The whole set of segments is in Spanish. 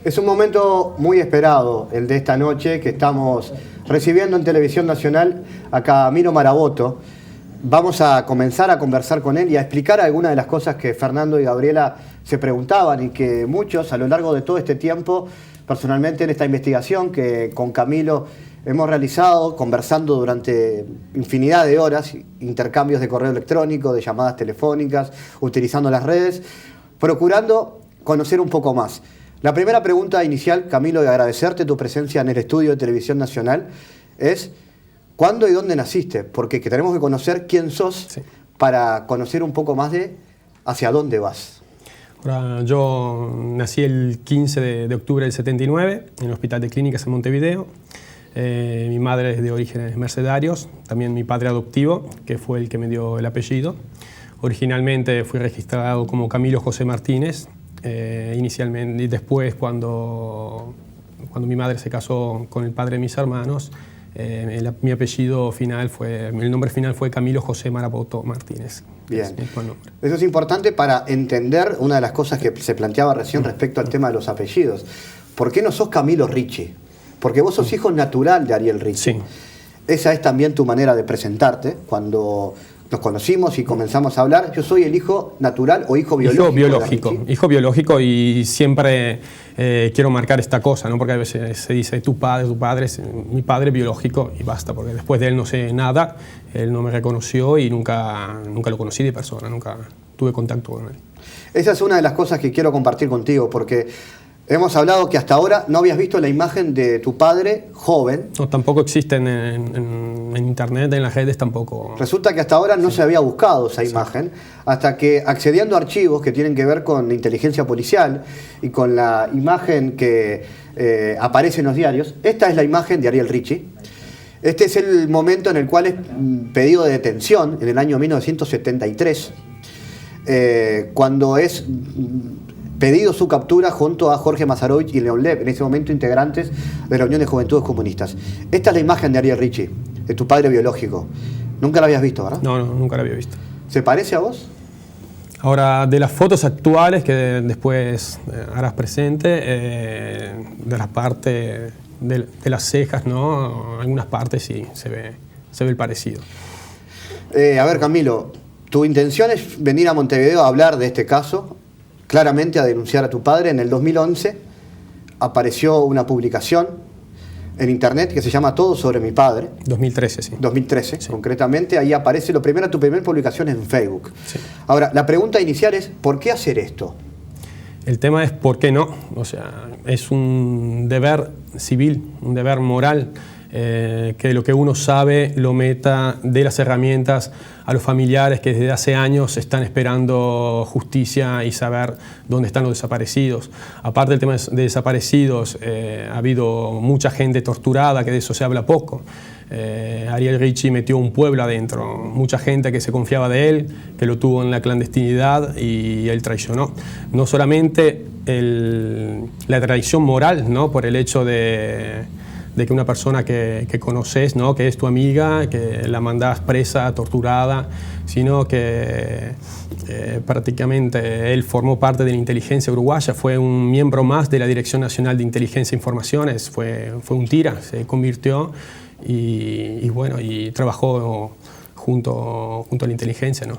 Es un momento muy esperado, el de esta noche, que estamos recibiendo en Televisión Nacional a Camilo Marabotto. Vamos a comenzar a conversar con él y a explicar algunas de las cosas que Fernando y Gabriela se preguntaban y que muchos a lo largo de todo este tiempo, personalmente en esta investigación que con Camilo hemos realizado, conversando durante infinidad de horas, intercambios de correo electrónico, de llamadas telefónicas, utilizando las redes, procurando conocer un poco más. La primera pregunta inicial, Camilo, de agradecerte tu presencia en el estudio de Televisión Nacional, es ¿cuándo y dónde naciste? Porque tenemos que conocer quién sos para conocer un poco más de hacia dónde vas. Ahora, yo nací el 15 de octubre del 79 en el Hospital de Clínicas en Montevideo. Mi madre es de orígenes mercedarios, también mi padre adoptivo, que fue el que me dio el apellido. Originalmente fui registrado como Camilo José Martínez. Inicialmente, y después cuando mi madre se casó con el padre de mis hermanos, mi apellido final el nombre final fue Camilo José Marabotto Martínez. Bien, eso es importante para entender una de las cosas que se planteaba recién respecto al tema de los apellidos. ¿Por qué no sos Camilo Ricci? Porque vos sos hijo natural de Ariel Ricci. Sí. Esa es también tu manera de presentarte. Cuando nos conocimos y comenzamos a hablar, yo soy el hijo natural o hijo biológico. Hijo biológico, y siempre quiero marcar esta cosa, ¿no? Porque a veces se dice tu padre, es mi padre biológico y basta, porque después de él no sé nada, él no me reconoció y nunca lo conocí de persona, nunca tuve contacto con él. Esa es una de las cosas que quiero compartir contigo, porque hemos hablado que hasta ahora no habías visto la imagen de tu padre joven. No, tampoco existen en internet, en las redes tampoco. Resulta que hasta ahora no se había buscado esa imagen, hasta que accediendo a archivos que tienen que ver con inteligencia policial y con la imagen que aparece en los diarios, esta es la imagen de Ariel Ricci. Este es el momento en el cual es pedido de detención, en el año 1973, cuando es pedido su captura junto a Jorge Mazarovich y León Lev, en ese momento integrantes de la Unión de Juventudes Comunistas. Esta es la imagen de Ariel Ricci, de tu padre biológico. Nunca la habías visto, ¿verdad? No, nunca la había visto. ¿Se parece a vos? Ahora, de las fotos actuales que después harás presente, de las partes de las cejas, ¿no? Algunas partes sí se ve el parecido. A ver, Camilo, tu intención es venir a Montevideo a hablar de este caso, claramente a denunciar a tu padre. En el 2011 apareció una publicación en internet que se llama Todo sobre mi padre. 2013, sí. 2013, sí. Concretamente, ahí aparece tu primera publicación en Facebook. Sí. Ahora, la pregunta inicial es, ¿por qué hacer esto? El tema es ¿por qué no? O sea, es un deber civil, un deber moral, que lo que uno sabe lo meta de las herramientas a los familiares que desde hace años están esperando justicia y saber dónde están los desaparecidos. Aparte del tema de desaparecidos, ha habido mucha gente torturada, que de eso se habla poco. Ariel Ricci metió un pueblo adentro, mucha gente que se confiaba de él, que lo tuvo en la clandestinidad y él traicionó. No solamente la traición moral, ¿no? Por el hecho de que una persona que conoces, ¿no? Que es tu amiga, que la mandás presa, torturada, sino que prácticamente él formó parte de la inteligencia uruguaya, fue un miembro más de la Dirección Nacional de Inteligencia e Informaciones, fue un tira, se convirtió y bueno, y trabajó junto a la inteligencia, ¿no?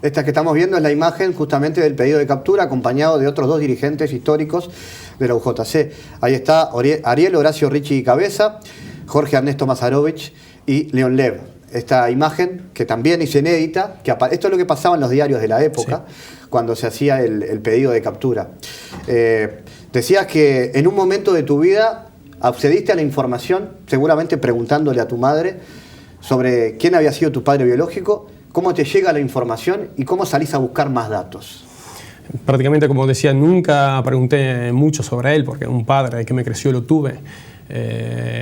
Esta que estamos viendo es la imagen justamente del pedido de captura, acompañado de otros dos dirigentes históricos de la UJC. Ahí está Ariel Horacio Ricci Cabeza, Jorge Ernesto Mazarovich y León Lev. Esta imagen, que también es inédita, esto es lo que pasaba en los diarios de la época, sí, cuando se hacía el pedido de captura. Decías que en un momento de tu vida accediste a la información, seguramente preguntándole a tu madre sobre quién había sido tu padre biológico. ¿Cómo te llega la información y cómo salís a buscar más datos? Prácticamente, como decía, nunca pregunté mucho sobre él, porque un padre que me creció lo tuve.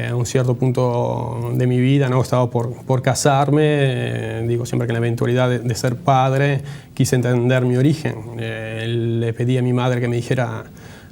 A un cierto punto de mi vida, ¿no? Estaba por casarme, digo siempre que en la eventualidad de ser padre quise entender mi origen. Le pedí a mi madre que me dijera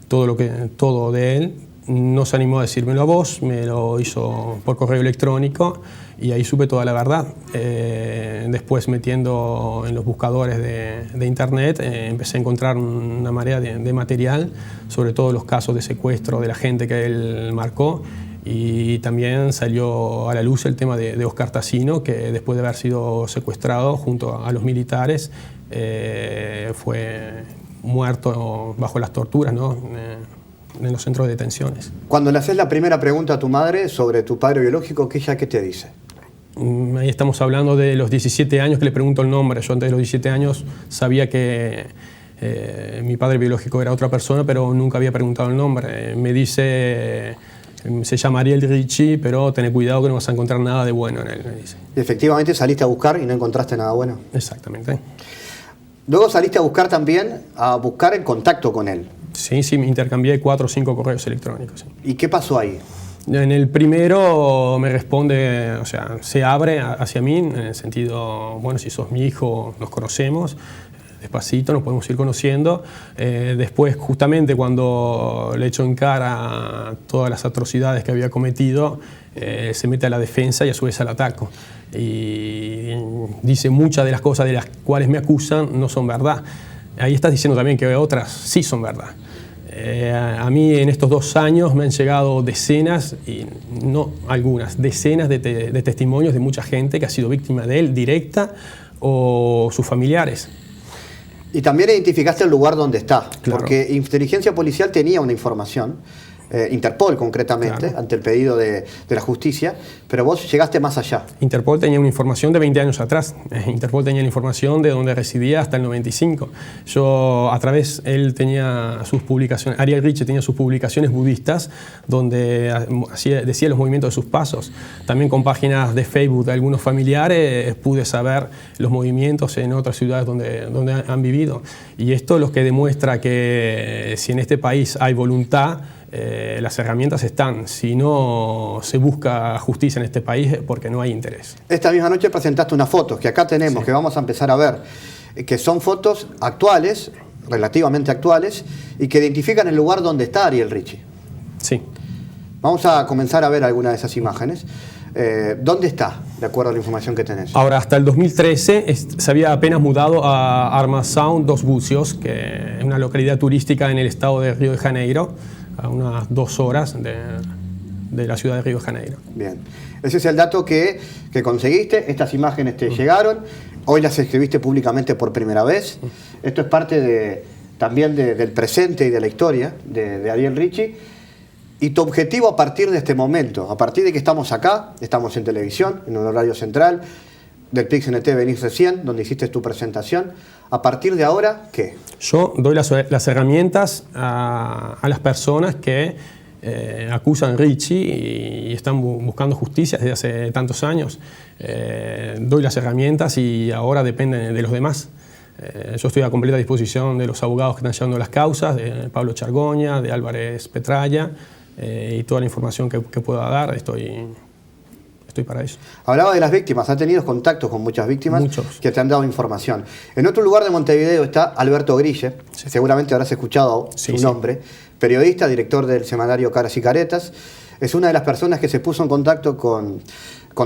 todo de él, no se animó a decírmelo a vos, me lo hizo por correo electrónico y ahí supe toda la verdad. Después, metiendo en los buscadores de internet, empecé a encontrar una marea de material sobre todos los casos de secuestro de la gente que él marcó, y también salió a la luz el tema de Oscar Tassino, que después de haber sido secuestrado junto a los militares, fue muerto bajo las torturas, ¿no? En los centros de detenciones. Cuando le haces la primera pregunta a tu madre sobre tu padre biológico, ¿qué te dice? Ahí estamos hablando de los 17 años que le pregunto el nombre. Yo antes de los 17 años sabía que mi padre biológico era otra persona, pero nunca había preguntado el nombre. Me dice, se llama Ariel Ricci, pero ten cuidado que no vas a encontrar nada de bueno en él, me dice. Y efectivamente saliste a buscar y no encontraste nada bueno. Exactamente. Luego saliste a buscar también, el contacto con él. Sí, me intercambié 4 o 5 correos electrónicos. Sí. ¿Y qué pasó ahí? En el primero me responde, o sea, se abre hacia mí en el sentido, bueno, si sos mi hijo, nos conocemos, despacito, nos podemos ir conociendo. Después, justamente cuando le echo en cara todas las atrocidades que había cometido, se mete a la defensa y a su vez al ataque. Y dice muchas de las cosas de las cuales me acusan no son verdad. Ahí estás diciendo también que otras sí son verdad. A mí en estos 2 años me han llegado decenas, y no algunas, decenas de testimonios de mucha gente que ha sido víctima de él, directa, o sus familiares. Y también identificaste el lugar donde está, claro. Porque Inteligencia Policial tenía una información, Interpol concretamente, claro, ante el pedido de la justicia, pero vos llegaste más allá. Interpol tenía una información de 20 años atrás. Interpol tenía la información de donde residía hasta el 95. Yo, a través, él tenía sus publicaciones, Ariel Ricci tenía sus publicaciones budistas, donde decía los movimientos de sus pasos. También con páginas de Facebook de algunos familiares pude saber los movimientos en otras ciudades donde han vivido. Y esto es lo que demuestra que si en este país hay voluntad, las herramientas están. Si no se busca justicia en este país es porque no hay interés. Esta misma noche presentaste unas fotos que acá tenemos, sí, que vamos a empezar a ver, que son fotos actuales, relativamente actuales, y que identifican el lugar donde está Ariel Ricci. Sí. Vamos a comenzar a ver algunas de esas imágenes. ¿Dónde está, de acuerdo a la información que tenés? Ahora, hasta el 2013 se había apenas mudado a Armação dos Búzios, que es una localidad turística en el estado de Río de Janeiro, a unas 2 horas de la ciudad de Río de Janeiro. Bien, ese es el dato que conseguiste. Estas imágenes te llegaron, hoy las escribiste públicamente por primera vez. Esto es parte también del presente y de la historia de Ariel Ricci. Y tu objetivo a partir de este momento, a partir de que estamos acá, estamos en televisión, en un horario central, del PIX-NT venís recién, donde hiciste tu presentación. A partir de ahora, ¿qué? Yo doy las herramientas a las personas que acusan a Ricci y están buscando justicia desde hace tantos años. Doy las herramientas y ahora dependen de los demás. Yo estoy a completa disposición de los abogados que están llevando las causas, de Pablo Chargoña, de Álvarez Petralla, y toda la información que pueda dar, estoy para eso. Hablaba de las víctimas, ha tenido contactos con muchas víctimas. Muchos. Que te han dado información. En otro lugar de Montevideo está Alberto Grille, sí, seguramente habrás escuchado su nombre, periodista, director del semanario Caras y Caretas. Es una de las personas que se puso en contacto con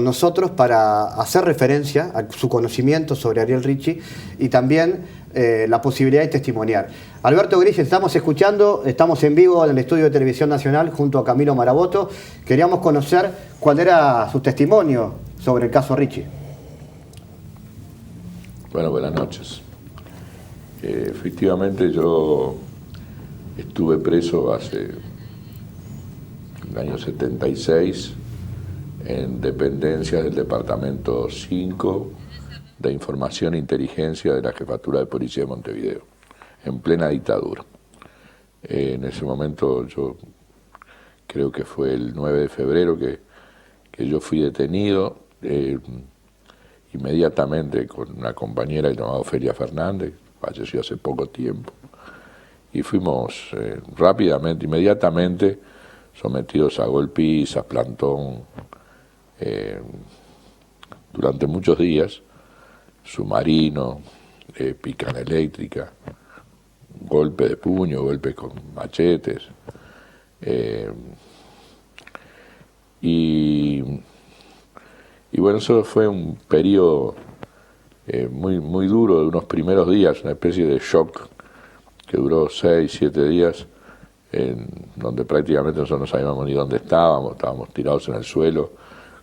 nosotros para hacer referencia a su conocimiento sobre Ariel Ricci y también la posibilidad de testimoniar. Alberto Grille, estamos escuchando, estamos en vivo en el estudio de Televisión Nacional junto a Camilo Maraboto. Queríamos conocer cuál era su testimonio sobre el caso Ricci. Bueno, buenas noches. Efectivamente yo estuve preso hace el año 76 en dependencias del Departamento 5 de Información e Inteligencia de la Jefatura de Policía de Montevideo, en plena dictadura. En ese momento yo creo que fue el 9 de febrero que yo fui detenido, inmediatamente con una compañera llamada Ofelia Fernández, falleció hace poco tiempo, y fuimos rápidamente, inmediatamente, sometidos a golpizas, plantón, durante muchos días, submarino, picana eléctrica, golpe de puño, golpes con machetes, Y bueno, eso fue un periodo muy duro, de unos primeros días, una especie de shock que duró 6, 7 días, en donde prácticamente nosotros no sabíamos ni dónde estábamos tirados en el suelo,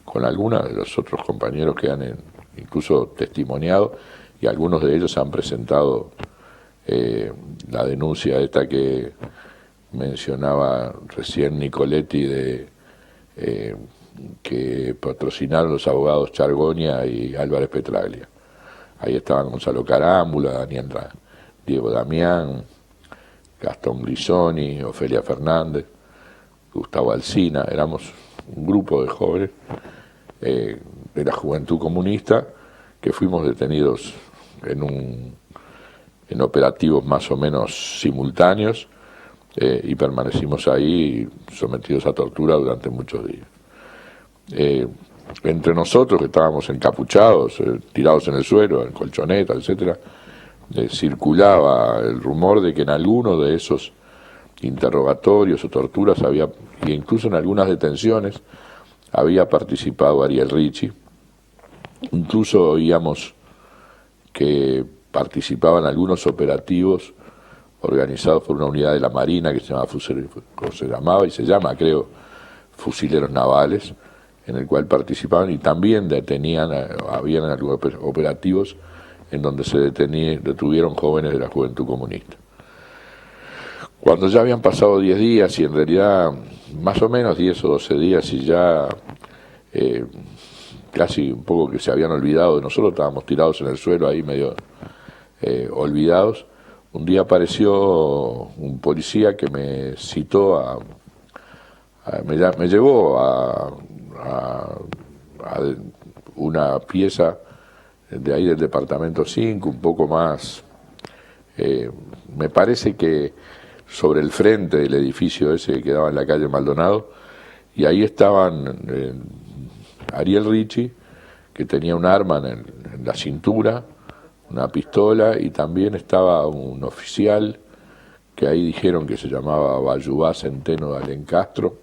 con algunos de los otros compañeros que han incluso testimoniado, y algunos de ellos han presentado la denuncia esta que mencionaba recién Nicoletti, de que patrocinaron los abogados Chargonia y Álvarez Petraglia. Ahí estaban Gonzalo Carámbula, Diego Damián, Gastón Grisoni, Ofelia Fernández, Gustavo Alsina. Éramos un grupo de jóvenes de la Juventud Comunista que fuimos detenidos en operativos más o menos simultáneos, y permanecimos ahí sometidos a tortura durante muchos días. Entre nosotros, que estábamos encapuchados, tirados en el suelo, en colchonetas, etcétera, circulaba el rumor de que en alguno de esos interrogatorios o torturas e incluso en algunas detenciones, había participado Ariel Ricci. Incluso oíamos que participaban algunos operativos organizados por una unidad de la Marina que se llamaba y se llama, creo, Fusileros Navales, en el cual participaban y también habían algunos operativos en donde se detuvieron jóvenes de la Juventud Comunista. Cuando ya habían pasado 10 días, y en realidad más o menos 10 o 12 días, y ya casi un poco que se habían olvidado de nosotros, estábamos tirados en el suelo ahí medio olvidados, un día apareció un policía que me citó me llevó a una pieza de ahí del departamento 5, un poco más, me parece que sobre el frente del edificio ese que quedaba en la calle Maldonado, y ahí estaban Ariel Ricci, que tenía un arma en la cintura, una pistola, y también estaba un oficial que ahí dijeron que se llamaba Bayubá Centeno de Alencastro,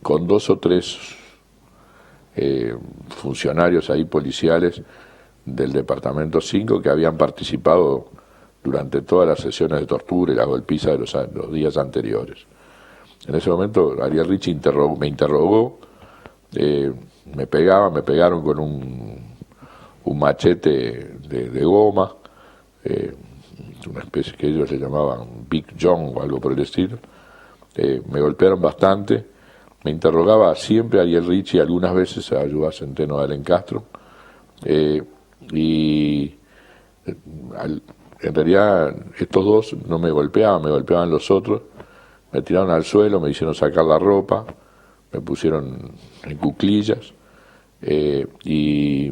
con 2 o 3 funcionarios ahí policiales del departamento 5 que habían participado durante todas las sesiones de tortura y las golpizas de los días anteriores. En ese momento Ariel Ricci me interrogó, me pegaron con un machete de goma, una especie que ellos le llamaban Big John o algo por el estilo. Me golpearon bastante, me interrogaba siempre Ariel Ricci, algunas veces a Ayubá Centeno de Alencastro, y en realidad estos dos no me golpeaban los otros, me tiraron al suelo, me hicieron sacar la ropa, me pusieron en cuclillas, y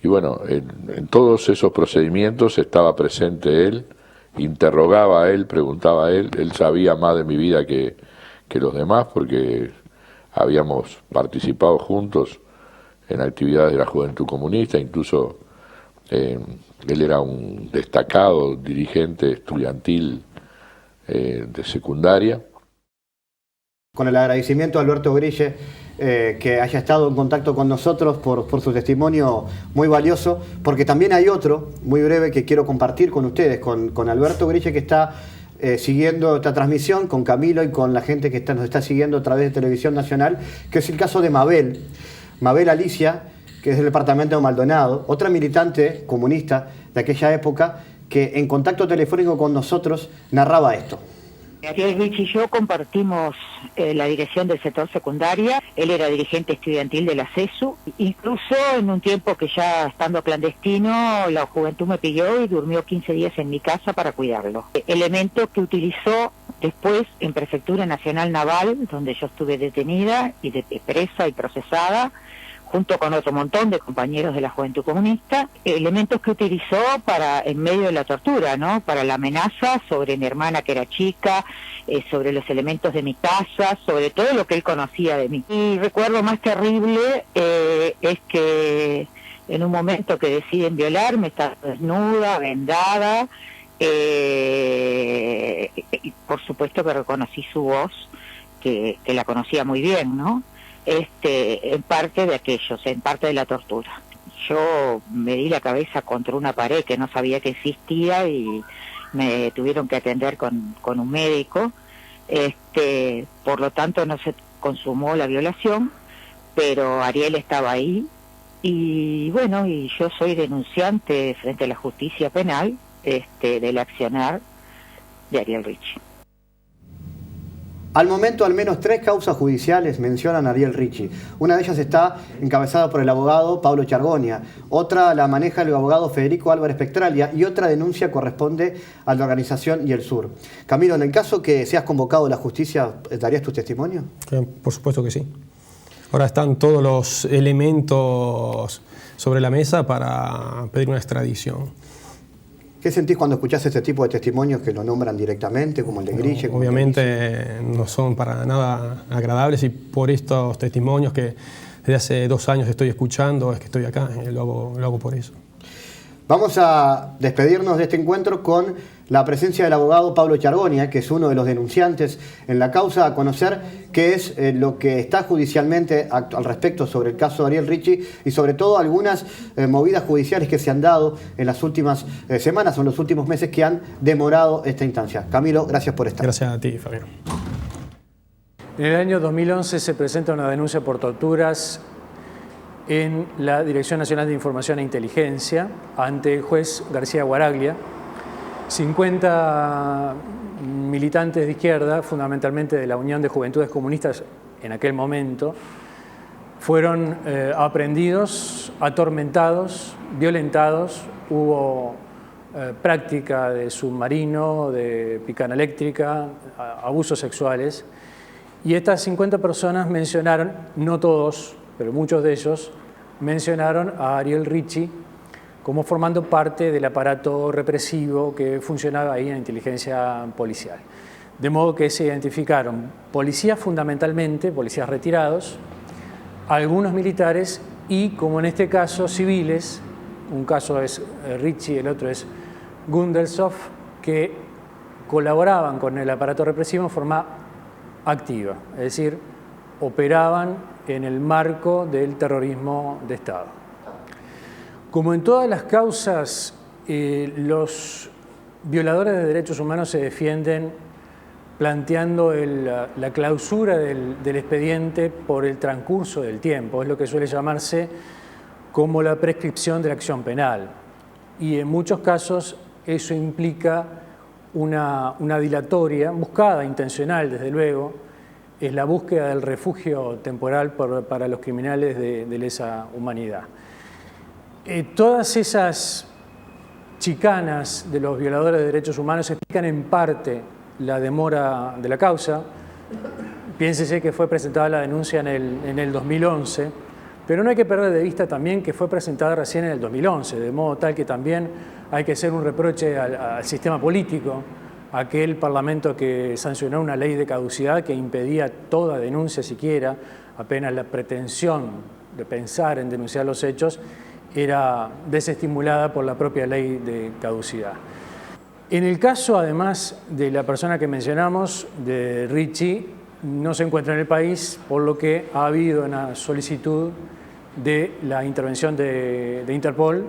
bueno, en todos esos procedimientos estaba presente él, interrogaba a él, preguntaba a él sabía más de mi vida que los demás, porque habíamos participado juntos en actividades de la Juventud Comunista, incluso él era un destacado dirigente estudiantil de secundaria. Con el agradecimiento a Alberto Grille, que haya estado en contacto con nosotros por su testimonio muy valioso, porque también hay otro, muy breve, que quiero compartir con ustedes, con Alberto Grille, que está siguiendo esta transmisión, con Camilo y con la gente que nos está siguiendo a través de Televisión Nacional, que es el caso de Mabel Alicia, que es del departamento de Maldonado, otra militante comunista de aquella época, que en contacto telefónico con nosotros narraba esto. Ariel Ricci y yo compartimos la dirección del sector secundaria. Él era dirigente estudiantil de la CESU. Incluso en un tiempo que ya estando clandestino, la juventud me pidió y durmió 15 días en mi casa para cuidarlo. Elemento que utilizó después en Prefectura Nacional Naval, donde yo estuve detenida y presa y procesada, junto con otro montón de compañeros de la Juventud Comunista, elementos que utilizó en medio de la tortura, ¿no? Para la amenaza sobre mi hermana que era chica, sobre los elementos de mi casa, sobre todo lo que él conocía de mí. Y recuerdo más terrible es que en un momento que deciden violarme, estaba desnuda, vendada, Y por supuesto que reconocí su voz, que la conocía muy bien, ¿no? En parte de aquellos, en parte de la tortura. Yo me di la cabeza contra una pared que no sabía que existía y me tuvieron que atender con un médico. Por lo tanto no se consumó la violación, pero Ariel estaba ahí. Y bueno, y yo soy denunciante frente a la justicia penal del accionar de Ariel Ricci. Al momento, al menos 3 causas judiciales mencionan a Ariel Ricci. Una de ellas está encabezada por el abogado Pablo Chargonia, otra la maneja el abogado Federico Álvarez Pectralia y otra denuncia corresponde a la organización y el Sur. Camilo, en el caso que seas convocado a la justicia, ¿darías tu testimonio? Por supuesto que sí. Ahora están todos los elementos sobre la mesa para pedir una extradición. ¿Qué sentís cuando escuchás este tipo de testimonios que lo nombran directamente, como el de Grille? Obviamente no son para nada agradables y por estos testimonios que desde hace 2 años estoy escuchando es que estoy acá, lo hago por eso. Vamos a despedirnos de este encuentro con la presencia del abogado Pablo Chargonia, que es uno de los denunciantes en la causa, a conocer qué es lo que está judicialmente al respecto sobre el caso de Ariel Ricci y sobre todo algunas movidas judiciales que se han dado en las últimas semanas o en los últimos meses que han demorado esta instancia. Camilo, gracias por estar. Gracias a ti, Fabián. En el año 2011 se presenta una denuncia por torturas en la Dirección Nacional de Información e Inteligencia ante el juez García Guaraglia. 50 militantes de izquierda, fundamentalmente de la Unión de Juventudes Comunistas en aquel momento, fueron aprehendidos, atormentados, violentados. Hubo práctica de submarino, de picana eléctrica, abusos sexuales. Y estas 50 personas mencionaron, no todos, pero muchos de ellos, mencionaron a Ariel Ricci como formando parte del aparato represivo que funcionaba ahí en la inteligencia policial. De modo que se identificaron policías fundamentalmente, policías retirados, algunos militares y, como en este caso, civiles. Un caso es Ricci, el otro es Gundelshoff, que colaboraban con el aparato represivo en forma activa, es decir, operaban en el marco del terrorismo de Estado. Como en todas las causas, los violadores de derechos humanos se defienden planteando la clausura del expediente por el transcurso del tiempo. Es lo que suele llamarse como la prescripción de la acción penal. Y en muchos casos eso implica una dilatoria, buscada, intencional desde luego, es la búsqueda del refugio temporal para los criminales de lesa humanidad. Todas esas chicanas de los violadores de derechos humanos explican en parte la demora de la causa. Piénsese que fue presentada la denuncia en el 2011, pero no hay que perder de vista también que fue presentada recién en el 2011, de modo tal que también hay que hacer un reproche al sistema político, aquel parlamento que sancionó una ley de caducidad que impedía toda denuncia siquiera, apenas la pretensión de pensar en denunciar los hechos, era desestimulada por la propia ley de caducidad. En el caso, además, de la persona que mencionamos, de Ricci, no se encuentra en el país, por lo que ha habido una solicitud de la intervención de Interpol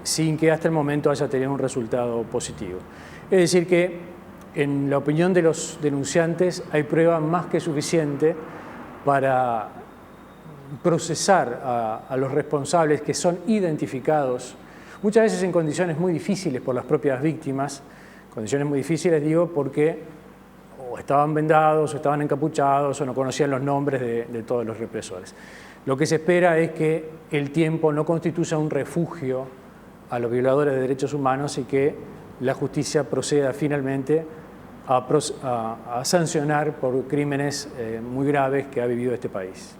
sin que hasta el momento haya tenido un resultado positivo. Es decir que, en la opinión de los denunciantes, hay prueba más que suficiente para procesar a los responsables que son identificados, muchas veces en condiciones muy difíciles por las propias víctimas. Condiciones muy difíciles, digo, porque o estaban vendados, o estaban encapuchados, o no conocían los nombres de todos los represores. Lo que se espera es que el tiempo no constituya un refugio a los violadores de derechos humanos y que la justicia proceda finalmente a sancionar por crímenes muy graves que ha vivido este país.